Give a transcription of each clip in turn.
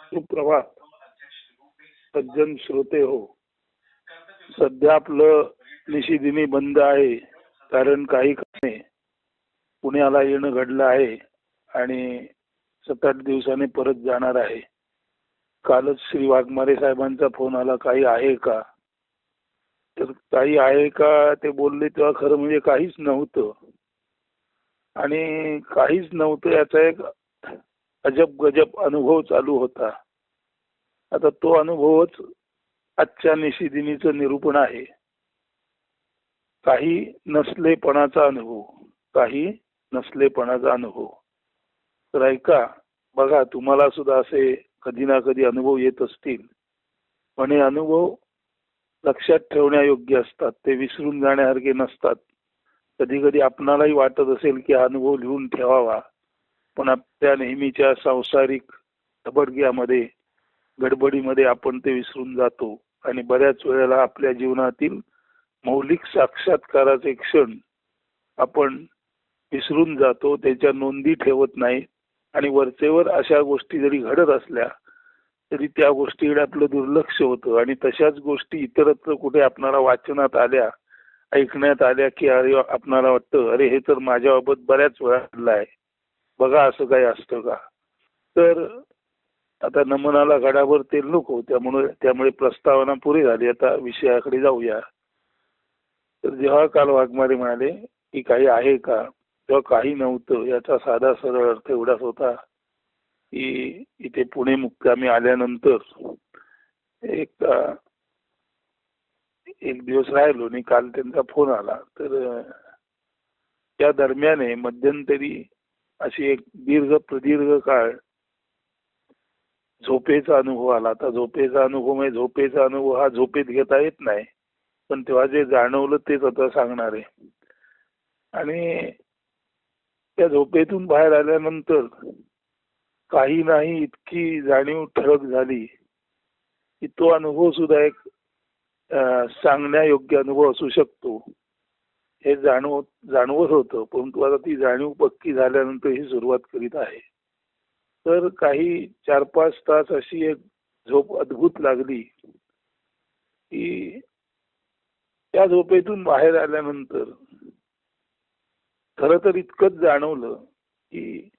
सुप्रभात सज्जन श्रोते हो. सध्या आपलं निशिदिनी बंद आहे, कारण काही कामे पुण्याला येणं घडलं आहे आणि 7-8 दिवसांनी परत जाणार आहे. कालच श्री वाघमारे साहेबांचा फोन आला, काही आहे का? तर काही आहे का ते बोलले तेव्हा खरं म्हणजे काहीच नव्हतं, आणि काहीच नव्हतं याचा एक अजब गजब अनुभव चालू होता. आता तो अनुभवच आजच्या निशिदिनीचं निरूपण आहे. काही नसलेपणाचा अनुभव, काही नसलेपणाचा अनुभव. तर ऐका, बघा, तुम्हाला सुद्धा असे कधी ना कधी अनुभव येत असतील, पण हे अनुभव लक्षात ठेवण्यायोग्य असतात, ते विसरून जाण्यासारखे नसतात. कधी कधी आपणालाही वाटत असेल की हा अनुभव लिहून ठेवावा, पण आपल्या नेहमीच्या सांसारिक धबडग्यामध्ये, गडबडीमध्ये आपण ते विसरून जातो आणि बऱ्याच वेळेला आपल्या जीवनातील मौलिक साक्षात्काराचे क्षण आपण विसरून जातो, त्याच्या नोंदी ठेवत नाही. आणि वरचेवर अशा गोष्टी जरी घडत असल्या तरी त्या गोष्टीकडे आपलं दुर्लक्ष होतं, आणि तशाच गोष्टी इतरत्र कुठे आपणाला वाचनात आल्या, ऐकण्यात आल्या की अरे, आपणाला वाटतं अरे हे तर माझ्याबाबत बऱ्याच वेळा घडलं आहे, बघा असं काही असतं का? तर आता नमनाला गडावर तेल नको, त्यामुळे प्रस्तावना पुरी झाली. आता विषयाकडे जाऊया. तर जेव्हा काल वाघमारे म्हणाले की काही आहे का, तेव्हा काही नव्हतं. याचा साधा सरळ अर्थ एवढाच होता की इथे पुणे मुक्कामी आल्यानंतर एक एक दिवस राहिलो आणि काल त्यांचा फोन आला. तर त्या दरम्यान मध्यंतरी अशी एक प्रदीर्घ काळ झोपेचा अनुभव आला. आता झोपेचा अनुभव म्हणजे झोपेचा अनुभव हा झोपेत घेता येत नाही, पण तेव्हा जे जाणवलं तेच आता सांगणार आहे. आणि त्या झोपेतून बाहेर आल्यानंतर काही नाही इतकी जाणीव ठळक झाली की तो अनुभव सुद्धा एक सांगण्यायोग्य अनुभव असू शकतो हे जाणवत होतं. परंतु आता ती जाणीव पक्की झाल्यानंतर ही सुरुवात करीत आहे. तर काही 4-5 तास अशी एक झोप अद्भुत लागली की त्या झोपेतून बाहेर आल्यानंतर खरं तर इतकंच जाणवलं की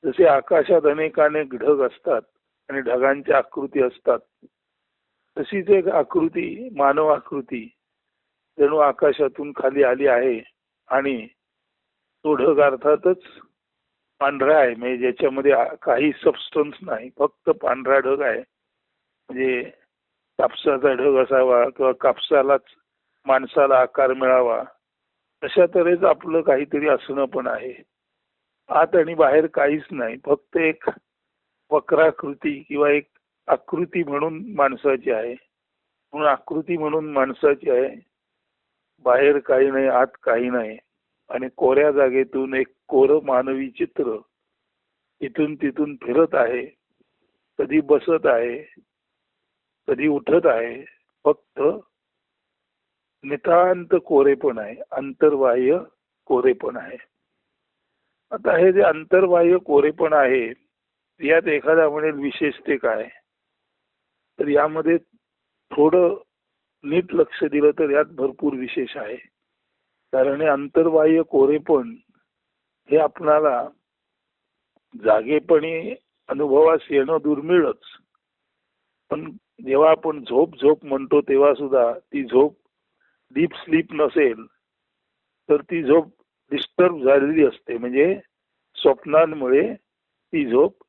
जसे आकाशात अनेक ढग असतात आणि ढगांच्या आकृती असतात, तशीच एक आकृती, मानव आकृती जणू आकाशातून खाली आली आहे. आणि तो ढग अर्थातच पांढरा आहे, म्हणजे ज्याच्यामध्ये काही सबस्टन्स नाही, फक्त पांढरा ढग आहे. म्हणजे कापसाचा ढग असावा किंवा कापसालाच माणसाला आकार मिळावा, अशा तऱ्हेच आपलं काहीतरी असणं पण आहे. आत आणि बाहेर काहीच नाही, फक्त एक वक्राकृती किंवा एक आकृती म्हणून माणसाची आहे. म्हणून आकृती म्हणून माणसाची आहे. बाहेर काही नाही, आत काही नाही. आणि कोऱ्या जागेतून एक कोरं मानवी चित्र इथून तिथून फिरत आहे, कधी बसत आहे, कधी उठत आहे. फक्त नितांत कोरेपण आहे, अंतर्बाह्य कोरेपण आहे. आता हे जे अंतर्बाह्य कोरेपण आहे, यात एखादा म्हणेल विशेषते काय, तर यामध्ये थोडं नीट लक्ष दिलं तर यात भरपूर विशेष आहे. कारण हे अंतर्बाह्य कोरेपण हे आपणाला जागेपणी अनुभवास येणं दुर्मिळच, पण जेव्हा आपण झोप म्हणतो तेव्हा सुद्धा ती झोप डीप स्लीप नसेल तर ती झोप डिस्टर्ब झालेली असते. म्हणजे स्वप्नांमुळे ती झोप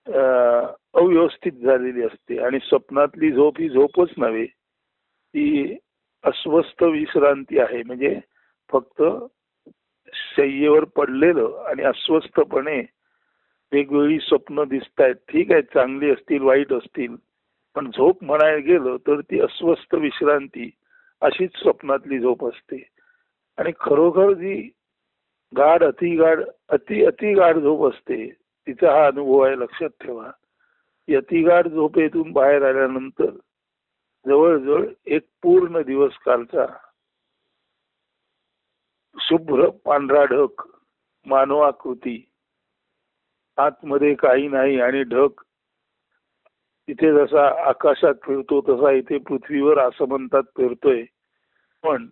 अव्यवस्थित झालेली असते. आणि स्वप्नातली झोप ही झोपच नव्हे, ती अस्वस्थ विश्रांती आहे. म्हणजे फक्त शय्येवर पडलेलं आणि अस्वस्थपणे वेगवेगळी स्वप्न दिसतायत. ठीक आहे, चांगली असतील, वाईट असतील, पण झोप म्हणायला गेलं तर ती अस्वस्थ विश्रांती अशीच स्वप्नातली झोप असते. आणि खरोखर जी गाढ, अतिगाढ झोप असते, तिचा हा अनुभव आहे. लक्षात ठेवा, अतिगाढ झोपेतून बाहेर आल्यानंतर जवळजवळ एक पूर्ण दिवस कालचा शुभ्र पांढरा ढग, मानवाकृती, आतमध्ये काही नाही आणि ढग तिथे जसा आकाशात फिरतो तसा इथे पृथ्वीवर असं म्हणतात फिरतोय, पण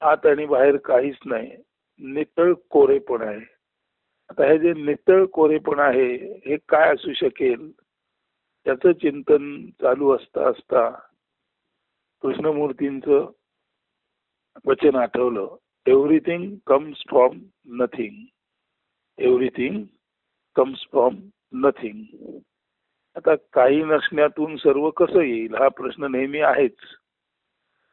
आत आणि बाहेर काहीच नाही, नितळ कोरेपण आहे. आता हे जे नितळ कोरेपण आहे हे काय असू शकेल, त्याचं चिंतन चालू असता असता कृष्णमूर्तींचं वचन आठवलं, everything comes from nothing, everything comes from nothing. आता काही नसण्यातून सर्व कसं येईल हा प्रश्न नेहमी आहेच.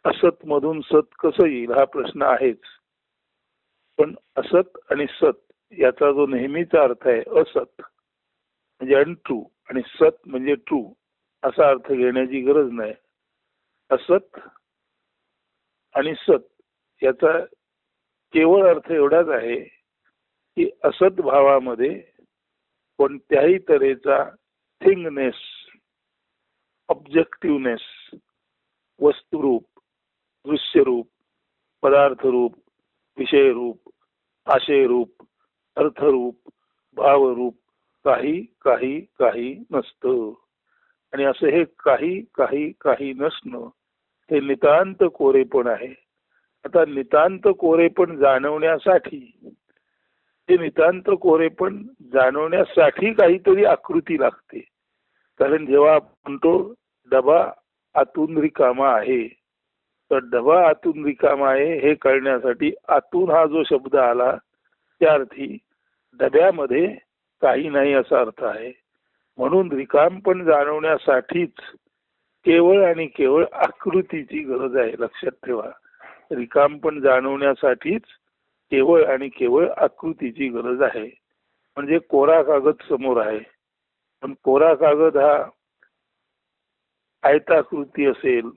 असत मधून सत कसं येईल हा प्रश्न आहेच. पण असत आणि सत याचा जो नेहमीचा अर्थ आहे असत म्हणजे अनट्रू आणि सत म्हणजे ट्रू असा अर्थ घेण्याची गरज नाही. असत आणि सत याचा केवळ अर्थ एवढाच आहे की असत भावामध्ये कोणत्याही तऱ्हेचा थिंगनेस, ऑब्जेक्टिव्हनेस, वस्तुरूप, दृश्यरूप, पदार्थरूप, विषयरूप, आशयरूप, अर्थरूप, भावरूप काही काही काही नसतं. आणि असं हे काही काही काही नसणं हे नितांत कोरेपण आहे. आता नितांत कोरेपण जाणवण्यासाठी, ते नितांत कोरेपण जाणवण्यासाठी काहीतरी आकृती लागते. कारण जेव्हा आपण म्हणतो डबा आतून रिकामा आहे, तर डबा आतून रिकामा आहे हे कळण्यासाठी आतून हा जो शब्द आला त्या अर्थी डब्यामध्ये काही नाही असा अर्थ आहे. म्हणून रिकामपण जाणवण्यासाठीच केवळ आणि केवळ आकृतीची गरज आहे. लक्षात ठेवा, रिकामपण जाणवण्यासाठीच केवळ आणि केवळ आकृतीची गरज आहे. म्हणजे कोरा कागद समोर आहे, पण कोरा कागद हा आयताकृती असेल,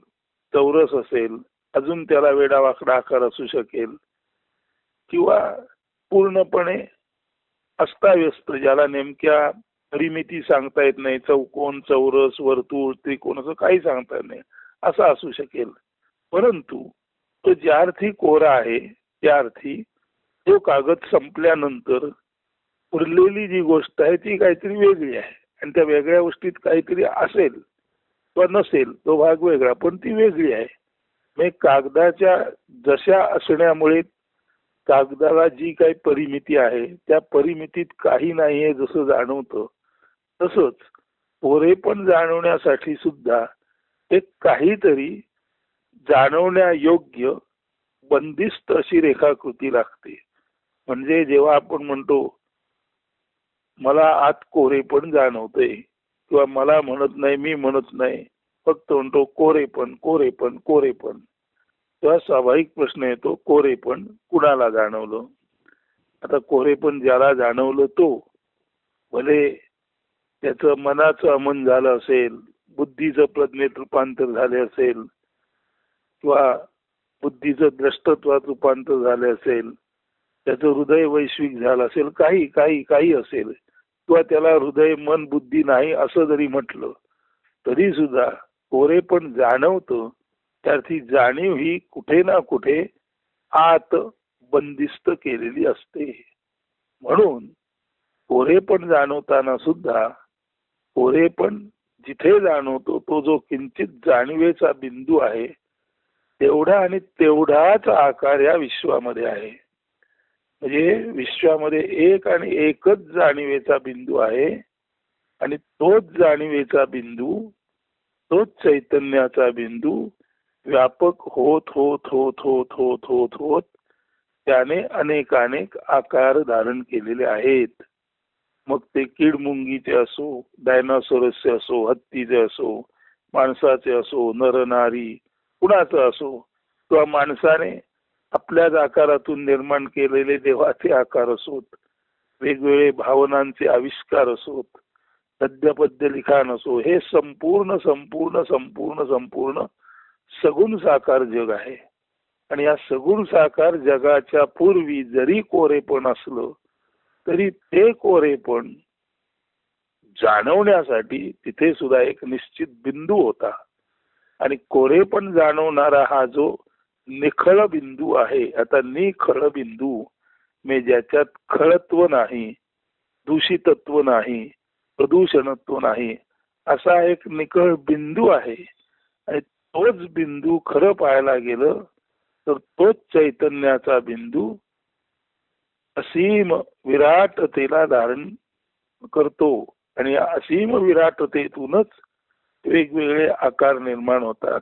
चौरस असेल, अजून त्याला वेडावाकडा आकार असू शकेल, किंवा पूर्णपणे अस्ताव्यस्त ज्याला नेमक्या परिमिती सांगता येत नाही, चौकोन, चौरस, वर्तुळ, त्रिकोण असं काही सांगता येत नाही असं असू शकेल. परंतु तो ज्या अर्थी कोरा आहे त्या अर्थी तो कागद संपल्यानंतर उरलेली जी गोष्ट आहे ती काहीतरी वेगळी आहे. आणि त्या वेगळ्या गोष्टीत काहीतरी असेल किंवा नसेल तो भाग वेगळा, पण ती वेगळी आहे. म्हणजे कागदाच्या जशा असण्यामुळे कागदाला जी काही परिमिती आहे त्या परिमितीत काही नाही आहे जसं जाणवतं, तसंच कोरेपण जाणवण्यासाठी सुद्धा एक काहीतरी जाणवण्यायोग्य बंदिस्त अशी रेखाकृती लागते. म्हणजे जेव्हा आपण म्हणतो मला आत कोरेपण जाणवतंय, किंवा मला म्हणत नाही, मी म्हणत नाही, फक्त म्हणतो कोरेपण कोरेपण कोरेपण, तेव्हा स्वाभाविक प्रश्न येतो कोरेपण कुणाला जाणवलं. आता कोरेपण ज्याला जाणवलं तो भले त्याचं मनाचं अमन झालं असेल, बुद्धीचं प्रज्ञेत रूपांतर झाले असेल, किंवा बुद्धीचं द्रष्टत्वात रूपांतर झाले असेल, त्याचं हृदय वैश्विक झालं असेल, काही काही काही असेल, किंवा त्याला हृदय मन बुद्धी नाही असं जरी म्हटलं तरी सुद्धा कोरेपण जाणवतं. त्यार्थी जाणीव ही कुठे ना कुठे आत बंदिस्त केलेली असते. म्हणून कोरेपण जाणवताना सुद्धा कोरेपण जिथे जाणवतो तो जो किंचित जाणीवेचा बिंदू आहे तेवढा आणि तेवढाच आकार या विश्वामध्ये आहे. म्हणजे विश्वामध्ये एक आणि एकच जाणीवेचा बिंदू आहे, आणि तोच जाणीवेचा बिंदू, तोच चैतन्याचा बिंदू व्यापक होत होत होत होत होत होत होत त्याने अनेकानेक आकार धारण केलेले आहेत. मग ते किडमुंगीचे असो, डायनासोरसचे असो, हत्तीचे असो, माणसाचे असो, नरनारी कुणाचं असो, किंवा माणसाने आपल्याच आकारातून निर्माण केलेले देवाचे आकार असोत, वेगवेगळे भावनांचे आविष्कार असोत, पद्यपद्य लिखाण असो, हे संपूर्ण संपूर्ण संपूर्ण संपूर्ण सगुण साकार जग आहे. आणि या सगुण साकार जगाच्या पूर्वी जरी कोरेपण असलं तरी ते कोरेपण जाणवण्यासाठी तिथे सुद्धा एक निश्चित बिंदू होता. आणि कोरेपण जाणवणारा हा जो निखळ बिंदू आहे, आता निखळ बिंदू म्हणजे ज्याच्यात खळत्व नाही, दूषितत्व नाही, प्रदूषणत्व नाही, असा एक निकळ बिंदू आहे. आणि तोच बिंदू खरं पाहायला गेलं तर तोच चैतन्याचा बिंदू असीम विराटतेला धारण करतो. आणि असीम विराटतेतूनच वेगवेगळे आकार निर्माण होतात.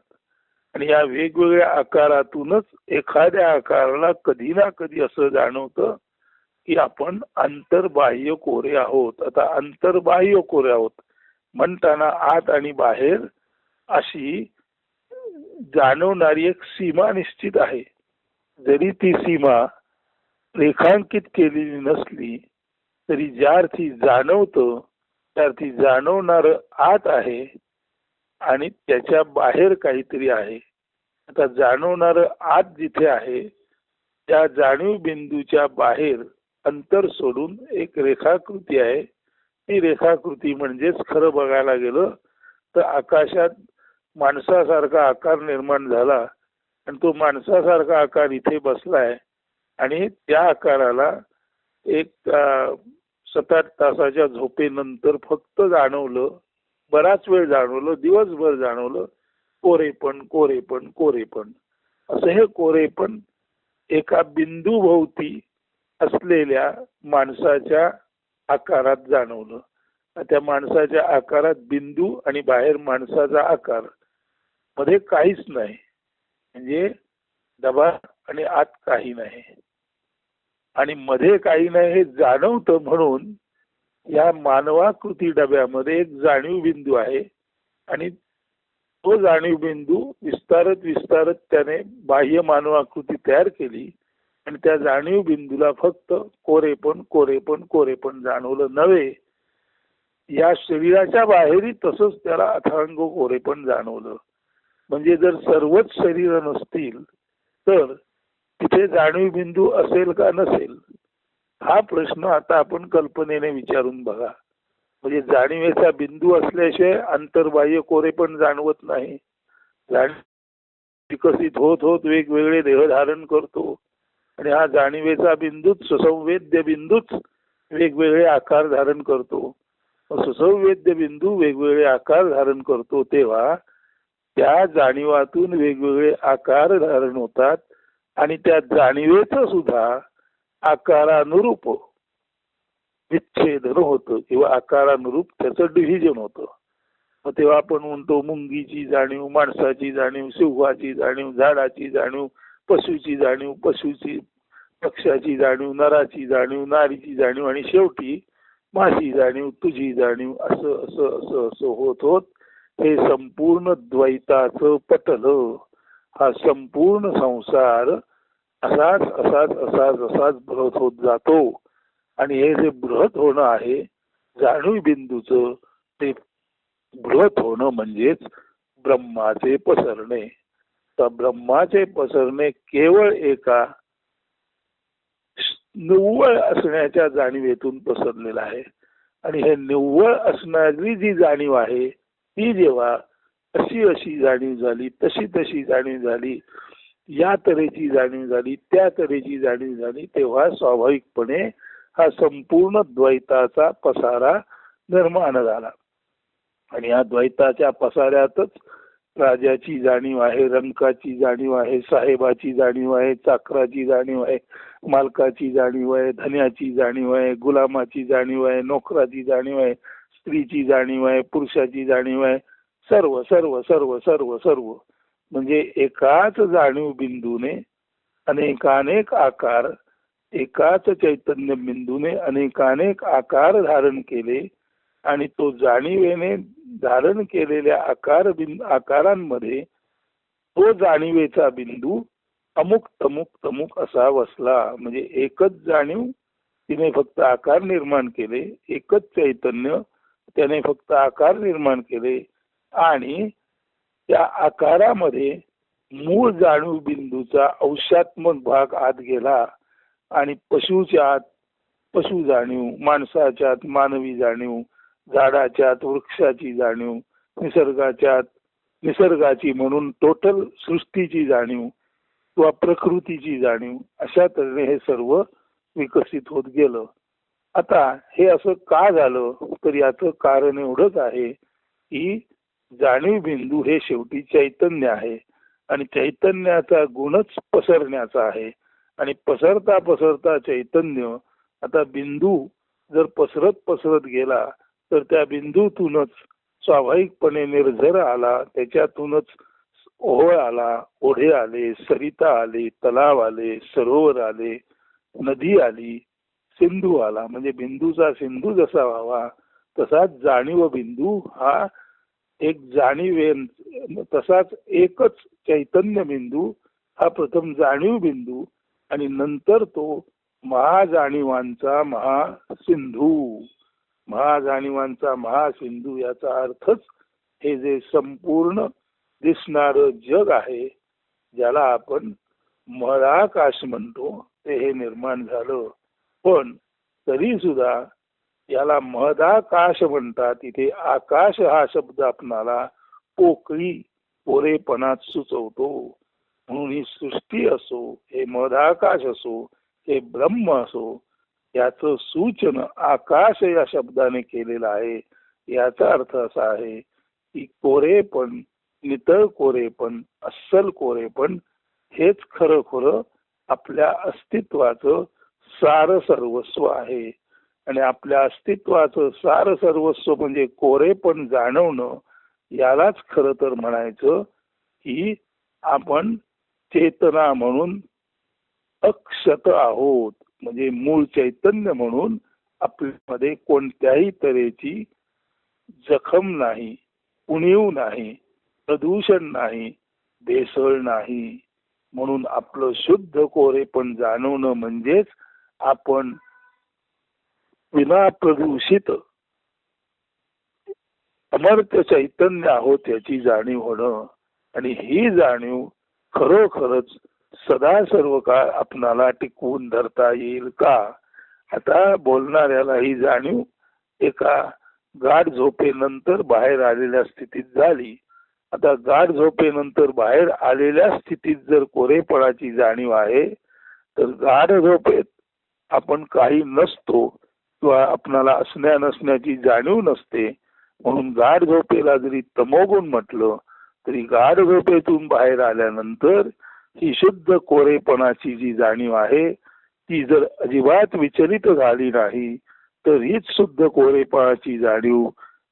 आणि या वेगवेगळ्या आकारातूनच एखाद्या आकाराला कधी ना कधी असं जाणवतं की आपण अंतर्बाह्य कोरे आहोत. आता अंतर्बाह्य कोरे आहोत म्हणताना आत आणि बाहेर अशी जाणवणारी एक सीमा निश्चित आहे. जरी ती सीमा रेखांकित केलेली नसली तरी ज्या अर्थी जाणवतं त्या अर्थी जाणवणार आत आहे आणि त्याच्या बाहेर काहीतरी आहे. आता जाणवणार आत जिथे आहे त्या जाणीव बिंदूच्या बाहेर अंतर सोडून एक रेखाकृती आहे. ती रेखाकृती म्हणजेच खरं बघायला गेलं तर आकाशात माणसासारखा आकार निर्माण झाला आणि तो माणसासारखा आकार इथे बसलाय. आणि त्या आकाराला एक 7-8 तासाच्या झोपेनंतर फक्त जाणवलं, बराच वेळ जाणवलं, दिवसभर जाणवलं कोरेपण कोरेपण कोरेपण. असं हे कोरेपण एका बिंदू भोवती असलेल्या माणसाच्या आकारात जाणवलं. त्या माणसाच्या आकारात बिंदू आणि बाहेर माणसाचा आकार, मध्ये काहीच नाही. म्हणजे डबा आणि आत काही नाही आणि मध्ये काही नाही हे जाणवतं. म्हणून या मानवाकृती डब्यामध्ये एक जाणीव बिंदू आहे आणि तो जाणीव बिंदू विस्तारत विस्तारत त्याने बाह्य मानवाकृती तयार केली आणि त्या जाणीव बिंदूला फक्त कोरेपण कोरेपण कोरेपण जाणवलं नव्हे, या शरीराच्या बाहेरही तसंच त्याला अथांग कोरेपण जाणवलं. म्हणजे जर सर्वच शरीर नसतील तर तिथे जाणीव बिंदू असेल का नसेल, हा प्रश्न आता आपण कल्पनेने विचारून बघा. म्हणजे जाणीवेचा बिंदू असल्याशिवाय अंतर्बाह्य कोरेपण जाणवत नाही. विकसित होत होत वेगवेगळे देह धारण करतो आणि हा जाणीवेचा बिंदूच सुसंवेद्य बिंदूच वेगवेगळे आकार धारण करतो. सुसंवेद्य बिंदू वेगवेगळे आकार धारण करतो तेव्हा त्या जाणीवातून वेगवेगळे आकार धारण होतात आणि त्या जाणीवेचं सुद्धा आकारानुरूप विच्छेदन होतं किंवा आकारानुरूप त्याचं डिव्हिजन होतं. मग तेव्हा आपण म्हणतो मुंगीची जाणीव, माणसाची जाणीव, सिंहाची जाणीव, झाडाची जाणीव, पशुची जाणीव, पक्षाची जाणीव, नराची जाणीव, नारीची जाणीव आणि शेवटी माझी जाणीव, तुझी जाणीव, असं असं असं असं होत होत हे संपूर्ण द्वैताचं पटलं. हा संपूर्ण संसार असाच असाच असाच असाच बृहत होत जातो. आणि हे जे बृहत होणं आहे जाणीव बिंदूचं, ते बृहत होणं म्हणजेच ब्रह्माचे पसरणे. तर ब्रह्माचे पसरणे केवळ एका निव्वळ असण्याच्या जाणीवेतून पसरलेलं आहे. आणि हे निव्वळ असणारी जी जाणीव आहे ती जेव्हा अशी अशी जाणीव झाली, तशी तशी जाणीव झाली, या तऱ्हेची जाणीव झाली, त्या तऱ्हेची जाणीव झाली, तेव्हा स्वाभाविकपणे हा संपूर्ण द्वैताचा पसारा निर्माण झाला. आणि या द्वैताच्या पसाऱ्यातच राजाची जाणीव आहे, रंकाची जाणीव आहे, साहेबाची जाणीव आहे, चाकराची जाणीव आहे, मालकाची जाणीव आहे, धन्याची जाणीव आहे, गुलामाची जाणीव आहे, नोकराची जाणीव आहे, स्त्रीची जाणीव आहे, पुरुषाची जाणीव आहे. सर्व सर्व सर्व सर्व सर्व म्हणजे एकाच जाणीव बिंदूने अनेकानेक आकार, एकाच चैतन्य बिंदूने अनेकानेक आकार धारण केले आणि तो जाणीवेने धारण केलेल्या आकारांमध्ये तो जाणीवेचा बिंदू अमुक तमुक तमुक असा वसला. म्हणजे एकच जाणीव तिने फक्त आकार निर्माण केले, एकच चैतन्य त्याने फक्त आकार निर्माण केले आणि त्या आकारामध्ये मूळ जाणीव बिंदूचा अंशात्मक भाग आत गेला आणि पशुच्या आत पशु जाणीव, माणसाच्या आत मानवी जाणीव, झाडाच्यात वृक्षाची जाणीव, निसर्गाची म्हणून टोटल सृष्टीची जाणीव किंवा प्रकृतीची जाणीव, अशा तऱ्हेने हे सर्व विकसित होत गेलं. आता हे असं का झालं तर याचं कारण एवढंच आहे की जाणीव बिंदू हे शेवटी चैतन्य आहे आणि चैतन्याचा गुणच पसरण्याचा आहे. आणि पसरता पसरता चैतन्य, आता बिंदू जर पसरत पसरत गेला तर त्या बिंदूतूनच स्वाभाविकपणे निर्झर आला, त्याच्यातूनच ओहोळ आला, ओढे आले, सरिता आले, तलाव आले, सरोवर आले, नदी आली, सिंधू आला. म्हणजे बिंदूचा सिंधू जसा व्हावा तसाच जाणीव बिंदू हा एक जाणीवे, तसाच एकच चैतन्य बिंदू हा प्रथम जाणीव बिंदू आणि नंतर तो महाजाणीवांचा महासिंधू. महाजाणीवांचा महासिंधू याचा अर्थच हे जे संपूर्ण दिसणार जग आहे, ज्याला आपण महाकाश म्हणतो, ते हे निर्माण झालं. पण तरी सुद्धा याला महदाकाश म्हणतात. इथे आकाश हा शब्द आपणाला पोकळी कोरेपणात सुचवतो. म्हणून ही सृष्टी असो, हे महदाकाश असो, हे ब्रह्म असो, याचं सूचन आकाश या शब्दाने केलेलं आहे. याचा अर्थ असा आहे की कोरेपण, नितळ कोरेपण, अस्सल कोरेपण हेच खरं आपल्या अस्तित्वाचं सार सर्वस्व आहे. आणि आपल्या अस्तित्वाचं सार सर्वस्व म्हणजे कोरेपण जाणवणं, यालाच खरं तर म्हणायचं की आपण चेतना म्हणून अक्षत आहोत. म्हणजे मूळ चैतन्य म्हणून आपल्यामध्ये कोणत्याही तऱ्हेची जखम नाही, उणीव नाही, प्रदूषण नाही, भेसळ नाही. म्हणून आपलं शुद्ध कोरेपण जाणवणं म्हणजेच आपण विना प्रदूषित अमर्त्य चैतन्य आहोत याची जाणीव होणं. आणि ही जाणीव खरोखरच सदा सर्व काळ आपणाला टिकवून धरता येईल का? आता बोलणाऱ्याला ही जाणीव एका गाढ झोपेनंतर बाहेर आलेल्या स्थितीत झाली. आता गाढ झोपेनंतर बाहेर आलेल्या स्थितीत जर कोरेपणाची जाणीव आहे, तर गाढ झोपेत आपण काही नसतो किंवा आपणाला असण्या नसण्याची जाणीव नसते. म्हणून गाढ झोपेला जरी तमोगुण म्हटलं तरी गाढ झोपेतून बाहेर आल्यानंतर ही शुद्ध कोरेपणाची जी जाणीव आहे ती जर अजिबात विचलित झाली नाही तर हीच शुद्ध कोरेपणाची जाणीव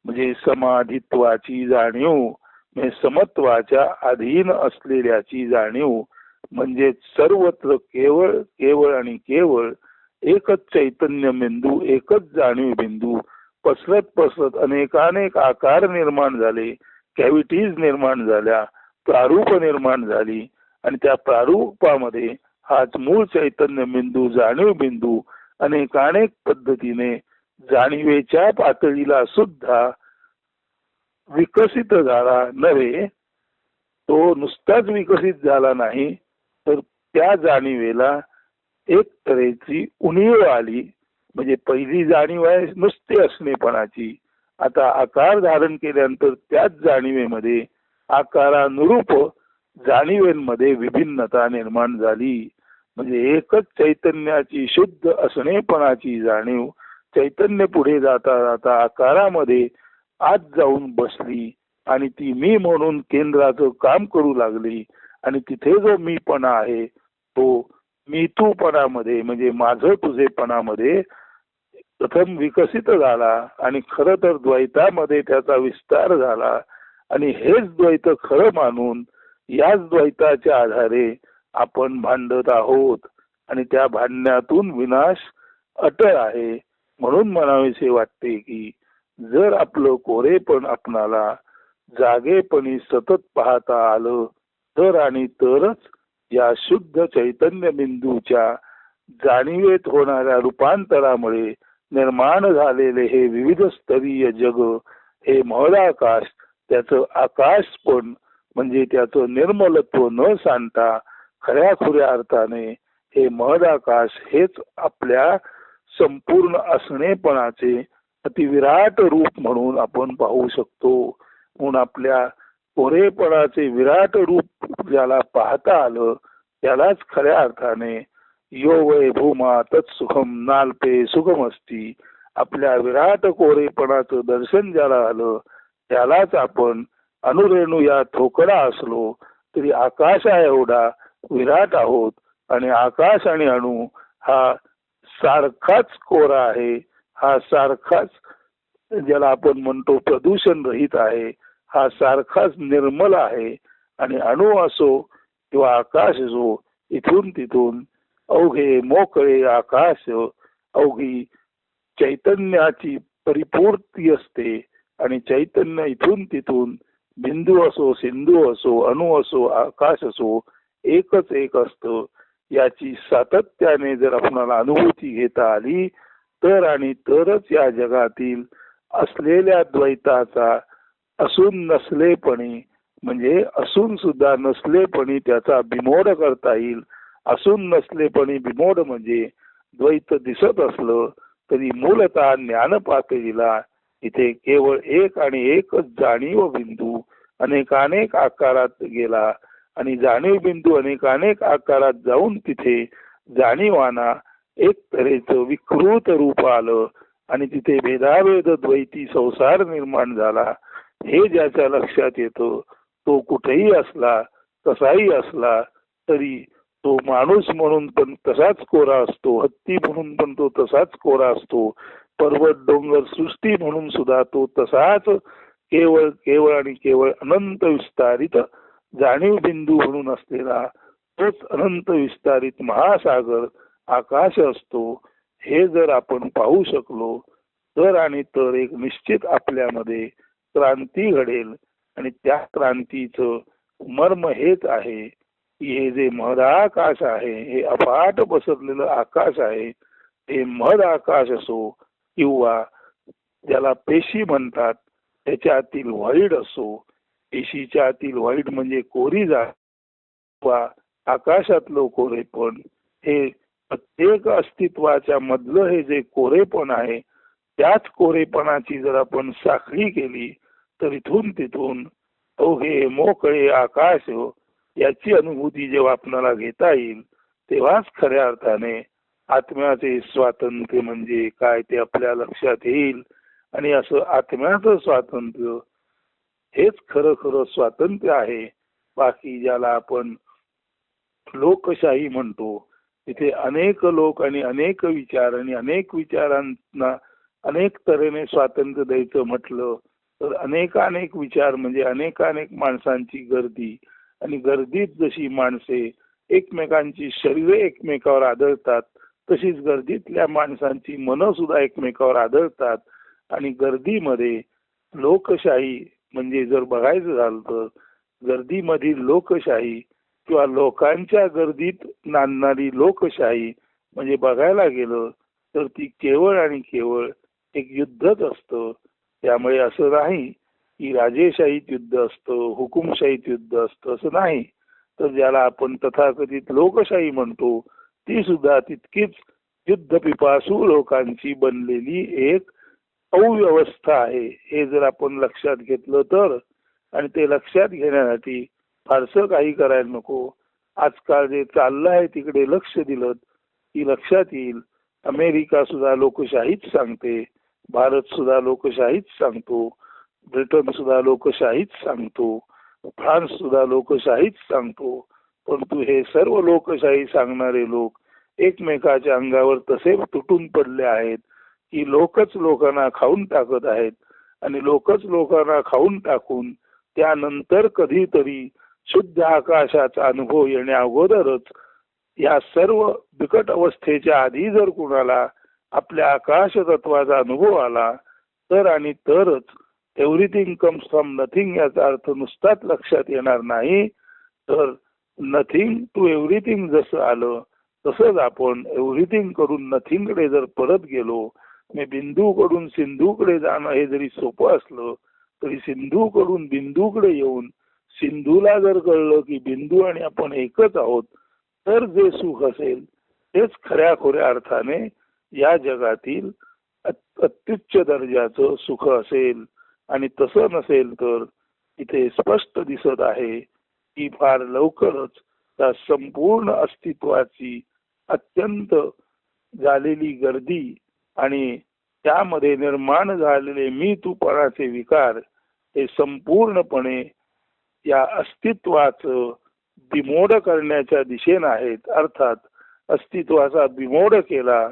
म्हणजे समाधित्वाची जाणीव, म्हणजे समत्वाच्या अधीन असलेल्याची जाणीव. म्हणजे सर्वत्र केवळ केवळ आणि केवळ एकच चैतन्य बिंदू, एकच जाणीव बिंदू. पसरत पसरत अनेकानेक आकार निर्माण झाले, कॅव्हिटीज निर्माण झाल्या, प्रारूप निर्माण झाली आणि त्या प्रारूपामध्ये हाच मूळ चैतन्य बिंदू, जाणीव बिंदू अनेकानेक पद्धतीने जाणीवेच्या पातळीला सुद्धा विकसित झाला नव्हे. तो नुसताच विकसित झाला नाही तर त्या जाणीवेला एक तऱ्हेची उणीव आली. म्हणजे पहिली जाणीव आहे नुसते असणेपणाची. आता आकार धारण केल्यानंतर त्याच जाणीवेमध्ये आकारानुरूप जाणीवेमध्ये विभिन्नता निर्माण झाली. म्हणजे एकच चैतन्याची शुद्ध असणेपणाची जाणीव चैतन्य पुढे जाता जाता आकारामध्ये आत जाऊन बसली आणि ती मी म्हणून केंद्राचं काम करू लागली. आणि तिथे जो मीपणा आहे तो मी तूपणामध्ये म्हणजे माझं तुझेपणामध्ये प्रथम विकसित झाला आणि खरं तर द्वैतामध्ये त्याचा विस्तार झाला. आणि हेच द्वैत खरं मानून याच द्वैताच्या आधारे आपण भांडत आहोत आणि त्या भांडण्यातून विनाश अटळ आहे. म्हणून म्हणावेसे वाटते की जर आपलं कोरेपण आपणाला जागेपणी सतत पाहता आलं तर आणि तरच या शुद्ध चैतन्य बिंदूच्या जाणीवेत होणाऱ्या रूपांतरामुळे निर्माण झालेले हे विविध स्तरीय जग, हे महदाकाश, त्याचं आकाशपण म्हणजे त्याचं निर्मलत्व न सांडता खऱ्याखुऱ्या अर्थाने हे महदाकाश हेच आपल्या संपूर्ण असणेपणाचे अतिविराट रूप म्हणून आपण पाहू शकतो. म्हणून आपल्या कोरेपणाचे विराट रूप ज्याला पाहता आलं त्यालाच खऱ्या अर्थाने यो वै भूमा तत्सुखम नाल्पे सुखम असती. आपल्या विराट कोरेपणाचं दर्शन ज्याला आलं त्यालाच आपण अनुरेणू या ठोकळा असलो तरी आकाशा एवढा विराट आहोत. आणि आकाश आणि अणु हा सारखाच कोरा आहे, हा सारखाच ज्याला आपण म्हणतो प्रदूषण रहित आहे, हा सारखाच निर्मल आहे. आणि अणु असो किंवा आकाश असो, इथून तिथून अवघे मोकळे आकाश अवघी चैतन्याची परिपूर्ती असते. आणि चैतन्य इथून तिथून बिंदू असो, सिंधू असो, अणु असो, आकाश असो, एकच एक असतं. याची सातत्याने जर आपणाला अनुभूती घेता आली तर आणि तरच या जगातील असलेल्या द्वैताचा असून नसलेपणी, म्हणजे असून सुद्धा नसलेपणी त्याचा बिमोड करता येईल. असून नसलेपणी बिमोड म्हणजे द्वैत दिसत असलं तरी मूलतः ज्ञान पातळीला इथे केवळ एक आणि एकच जाणीव बिंदू अनेकानेक आकारात गेला. आणि जाणीव बिंदू अनेकानेक आकारात जाऊन तिथे जाणीवाना एक तऱ्हेचं विकृत रूप आलं आणि तिथे भेदाभेद द्वैती संसार निर्माण झाला. हे ज्याच्या लक्षात येतं तो कुठेही असला, कसाही असला तरी तो माणूस म्हणून पण तसाच कोरा असतो, हत्ती म्हणून पण तो तसाच कोरा असतो, पर्वत डोंगर सृष्टी म्हणून सुद्धा तो तसाच केवळ केवळ आणि केवळ अनंत विस्तारित जाणीव बिंदू म्हणून असलेला तोच अनंत विस्तारित महासागर आकाश असतो. हे जर आपण पाहू शकलो तर आणि तर एक निश्चित आपल्यामध्ये क्रांती घडेल. आणि त्या क्रांतीचं मर्म हेच आहे की हे जे महदाकाश आहे, हे अफाट पसरलेलं आकाश आहे, हे महद आकाश असो किंवा ज्याला पेशी म्हणतात त्याच्यातील व्हाईड असो, पेशीच्या आतील व्हाईट म्हणजे कोरी किंवा आकाशातलं कोरेपण, हे प्रत्येक अस्तित्वाच्या मधलं हे जे कोरेपण आहे त्याच कोरेपणाची जर आपण साखळी केली तर इथून तिथून अवघे मोकळे आकाश याची अनुभूती जेव्हा आपल्याला घेता येईल तेव्हाच खऱ्या अर्थाने आत्म्याचे स्वातंत्र्य म्हणजे काय ते आपल्या लक्षात येईल. आणि असं आत्म्याचं स्वातंत्र्य हेच खरं खरं स्वातंत्र्य आहे. बाकी ज्याला आपण लोकशाही म्हणतो तिथे अनेक लोक आणि अनेक विचार आणि अनेक विचारांना अनेक तऱ्हेने स्वातंत्र्य द्यायचं म्हटलं तर अनेकानेक विचार म्हणजे अनेकानेक माणसांची गर्दी, आणि गर्दीत जशी माणसे एकमेकांची शरीरे एकमेकावर आदळतात तशीच गर्दीतल्या माणसांची मनं सुद्धा एकमेकावर आदळतात. आणि गर्दीमध्ये लोकशाही म्हणजे जर बघायचं झालं तर गर्दीमधील लोकशाही किंवा लोकांच्या गर्दीत नांदणारी लोकशाही म्हणजे बघायला गेलं तर ती केवळ आणि केवळ एक युद्धच असतं. त्यामुळे असं नाही की राजेशाहीत युद्ध असतं, हुकुमशाहीत युद्ध असतं, असं नाही. तर ज्याला आपण तथाकथित लोकशाही म्हणतो ती सुद्धा तितकीच युद्ध पिपासू लोकांची बनलेली एक अव्यवस्था आहे. हे जर आपण लक्षात घेतलं तर, आणि ते लक्षात घेण्यासाठी फारसं काही करायला नको. आजकाल जे चाललं आहे तिकडे लक्ष दिलं की लक्षात येईल. अमेरिका सुद्धा लोकशाहीच सांगते, भारत सुद्धा लोकशाहीच सांगतो, ब्रिटन सुद्धा लोकशाहीच सांगतो, फ्रान्स सुद्धा लोकशाहीच सांगतो. परंतु हे सर्व लोकशाही सांगणारे लोक एकमेकाच्या अंगावर तसे तुटून पडले आहेत की लोकच लोकांना खाऊन टाकत आहेत. आणि लोकच लोकांना खाऊन टाकून त्यानंतर कधीतरी शुद्ध आकाशाचा अनुभव येण्या अगोदरच या सर्व बिकट अवस्थेच्या आधी जर कुणाला आपल्या आकाश तत्वाचा अनुभव आला तर आणि तरच एव्हरीथिंग कम्स फ्रॉम नथिंग याचा अर्थ नुसताच लक्षात येणार नाही, तर नथिंग टू एव्हरीथिंग जसं आलं तसंच आपण एव्हरीथिंग करून नथिंगकडे जर परत गेलो. मी बिंदूकडून सिंधूकडे जाणं हे जरी सोपं असलं तरी सिंधूकडून बिंदूकडे येऊन सिंधूला जर कळलं की बिंदू आणि आपण एकच आहोत तर जे सुख असेल तेच खऱ्या खोऱ्या अर्थाने या जगातील अत्युच्च दर्जाचं सुख असेल. आणि तसं नसेल तर इथे स्पष्ट दिसत आहे की फार लवकरच त्या संपूर्ण अस्तित्वाची अत्यंत झालेली गर्दी आणि त्यामध्ये निर्माण झालेले मी तूपणाचे विकार हे संपूर्णपणे या अस्तित्वाचं बिमोड करण्याच्या दिशेनं आहेत. अर्थात अस्तित्वाचा बिमोड केला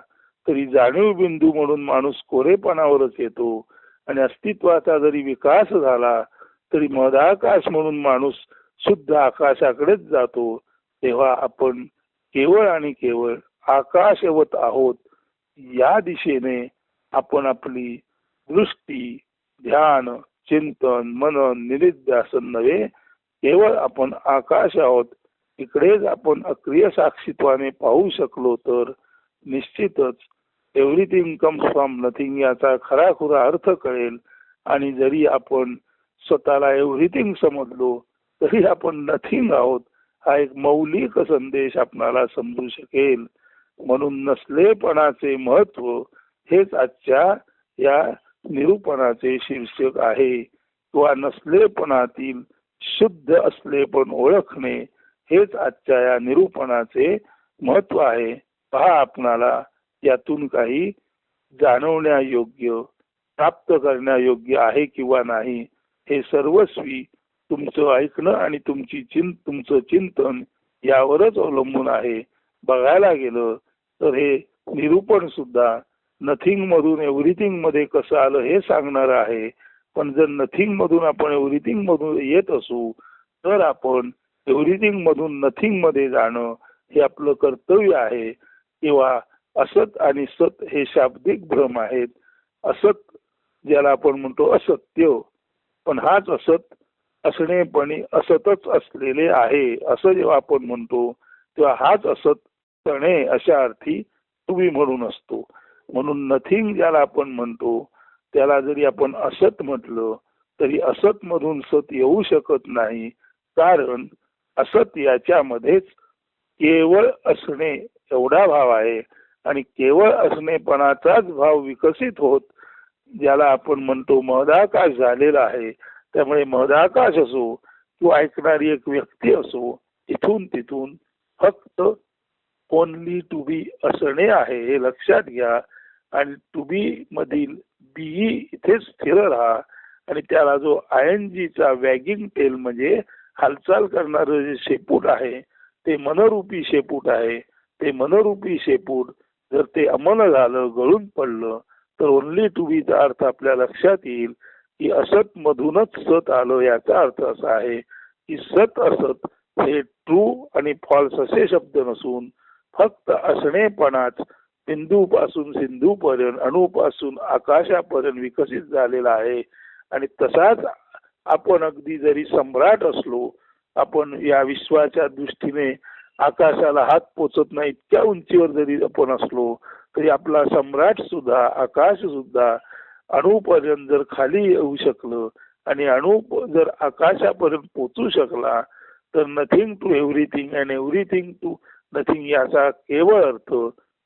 तरी जाणीव बिंदू म्हणून माणूस कोरेपणावरच येतो आणि अस्तित्वाचा जरी विकास झाला तरी मदाकाश म्हणून माणूस शुद्ध आकाशाकडेच जातो. तेव्हा आपण केवळ आणि केवळ आकाशवत आहोत. या दिशेने आपण आपली दृष्टी, ध्यान, चिंतन, मनन, निधिध्यासन नव्हे, केवळ आपण आकाश आहोत इकडेच आपण अक्रिय साक्षीत्वाने पाहू शकलो तर निश्चितच एव्हरीथिंग कम्स फ्रॉम नथिंग याचा खराखुरा अर्थ कळेल. आणि जरी आपण स्वतःला एव्हरीथिंग समजलो तरी आपण नथिंग आहोत हा एक मौलिक संदेश आपणाला समजू शकेल. म्हणून नसलेपणाचे महत्व हेच आजच्या या निरूपणाचे शीर्षक आहे. किंवा नसलेपणातील शुद्ध असलेपण ओळखणे हेच आजच्या या निरूपणाचे महत्व आहे. पहा आपणाला यातून काही जाणवण्यायोग्य, प्राप्त करण्यायोग्य आहे किंवा नाही हे सर्वस्वी तुमचं ऐकणं आणि तुमचं चिंतन यावरच अवलंबून आहे. बघायला गेलं तर हे निरूपण सुद्धा नथिंग मधून एव्हरीथिंग मध्ये कसं आलं हे सांगणार आहे. पण जर नथिंग मधून आपण एव्हरीथिंग मधून येत असू तर आपण एव्हरीथिंग मधून नथिंग मध्ये जाणं हे आपलं कर्तव्य आहे. किंवा असत आणि सत हे शाब्दिक भ्रम आहेत. असत ज्याला आपण म्हणतो असत्य, पण हाच असत असणेपणी असतच असलेले आहे असं जेव्हा आपण म्हणतो तेव्हा हाच असत तणे अशा अर्थी तुम्ही म्हणून असतो. म्हणून नथिंग ज्याला आपण म्हणतो त्याला जरी आपण असत म्हटलं तरी असत मधून सत येऊ शकत नाही. कारण असत याच्यामध्येच केवळ असणे एवढा भाव आहे आणि केवळ असणेपणाचाच भाव विकसित होत ज्याला आपण म्हणतो महदाकाश झालेला आहे. त्यामुळे महदाकाश असो किंवा ऐकणारी एक व्यक्ती असो, इथून तिथून फक्त ओनली टू बी असणे आहे हे लक्षात घ्या. आणि टू बी मधील बी इथेच स्थिर राहा आणि त्याला जो ING चा वॅगिंग टेल म्हणजे हालचाल करणारं जे शेपूट आहे ते मनरूपी शेपूट आहे. ते मनरूपी शेपूट जर ते अमन झालं, गळून पडलं तर ओनली टू बीचा अर्थ आपल्या लक्षात येईल की असत मधूनच सत आलं. याचा अर्थ असा आहे की सत असत हे ट्रू आणि फॉल्स असे शब्द नसून फक्त असणेपणाच बिंदूपासून सिंधूपर्यंत, अणूपासून आकाशापर्यंत विकसित झालेला आहे. आणि तसाच आपण अगदी जरी सम्राट असलो, आपण या विश्वाच्या दृष्टीने आकाशाला हात पोचत नाही इतक्या उंचीवर जरी आपण असलो तरी आपला सम्राट सुद्धा, आकाश सुद्धा अणूपर्यंत जर खाली येऊ शकलं आणि अणू जर आकाशापर्यंत पोचू शकला तर nothing to everything and everything to nothing याचा केवळ अर्थ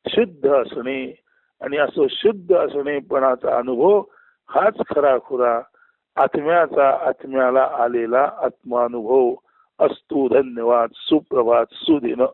शुद्ध असणे. आणि असं शुद्ध असणेपणाचा अनुभव हाच खराखुरा आत्म्याचा आत्म्याला आलेला आत्मानुभव असतो. धन्यवाद. सुप्रभात. सुदिन.